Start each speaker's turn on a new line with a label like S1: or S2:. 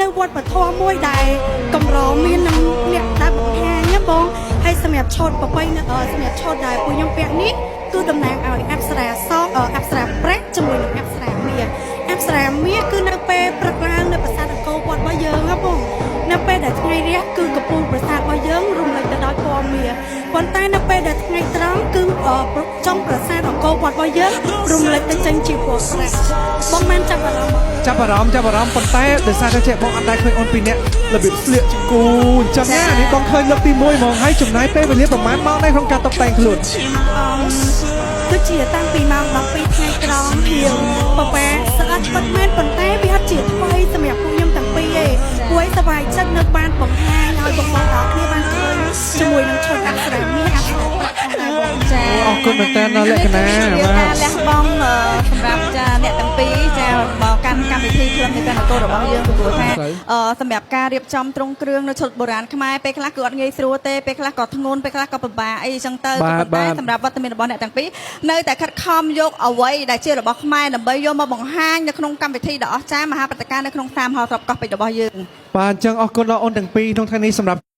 S1: នៅវត្តបធម៌មួយដែលកម្រមាននឹងអ្នកដែលបង្ហាញណាបងហើយសម្រាប់ឆូតប្របីសម្រាប់ឆូតដែលពួកខ្ញុំពាក់នេះគឺតំណាងឲ្យអប្សរាសអប្សរាប្រាក់ជាមួយនឹងអប្សរាមាសអប្សរាមាសគឺនៅពេលព្រឹកឡើងនៅប្រាសាទអង្គរវត្តរបស់យើងណាបងនៅពេលដែលថ្ងៃរះគឺកំពូលប្រាសាទរបស់យើងរំលេចទៅដោយពណ៌មាសប៉ុន្តែនៅពេលដែលថ្ងៃត្រង់គឺចុងប្រាសាទអង្គរវត្តរបស់យើងរំលេចទៅចេញជាពណ៌ប្រាក់បងមិនចាប់អារម្មណ៍
S2: ចាប់អារម្មណ៍ប៉ុន្តែដោយសារតែចេះបងអត់ដែរឃើញអូនពីរនាក់របៀបស្លៀកជង្គូអញ្ចឹងណានេះបងឃើញលើកទី1ហ្មងហើយចំណាយពេលវេលាប្រហែលម៉ោងដែរក្នុងការតុបតែងខ្លួន
S1: គឺជាតាំងពីម៉ោង12ថ្ងៃត្រង់ជាងប្រហែលស្អាតពិតមែនប៉ុន្តែវាអត់ជាថ្មីសម្រាប់ពួកខ្ញុំទាំងពីរទេពួកឯងសប្បាយចិត្តនៅបានបង្ហាញឲ្យបងៗទាំងគ្នាបានឃើញជាមួយនឹងឈុតអក្សរមាសអក្សរប្រាក់ផងដែរបងចា
S2: អរគុណមែនតើលក្ខណៈ
S3: ការលះបង់សម្រាប់ចាអ្នកទាំងពីរចាមកកាន់កម្មវិធីក្លឹបនៃព្រះនគររបស់យើងព្រោះថាសម្រាប់ការរៀបចំទ្រង់គ្រឿងនៅឈុតបុរាណខ្មែរពេលខ្លះគឺអត់ងាយស្រួលទេពេលខ្លះក៏ធ្ងន់ពេលខ្លះក៏ពិបាកអីចឹងទៅប៉ុន្តែសម្រាប់វត្តមានរបស់អ្នកទាំងពីរនៅតែខិតខំយកអ្វីដែលជារបស់ខ្មែរដើម្បីយកមកបង្ហាញនៅក្នុងកម្មវិធីដ៏អស្ចារ្យមហាព្រឹត្តិការណ៍នៅក្នុងតាមហោស្របកោះពេជ្ររបស់យើង
S2: បាទអញ្ចឹងអរគុណដល់អូនទាំងពីរក្នុងថ្ងៃនេះសម្រាប់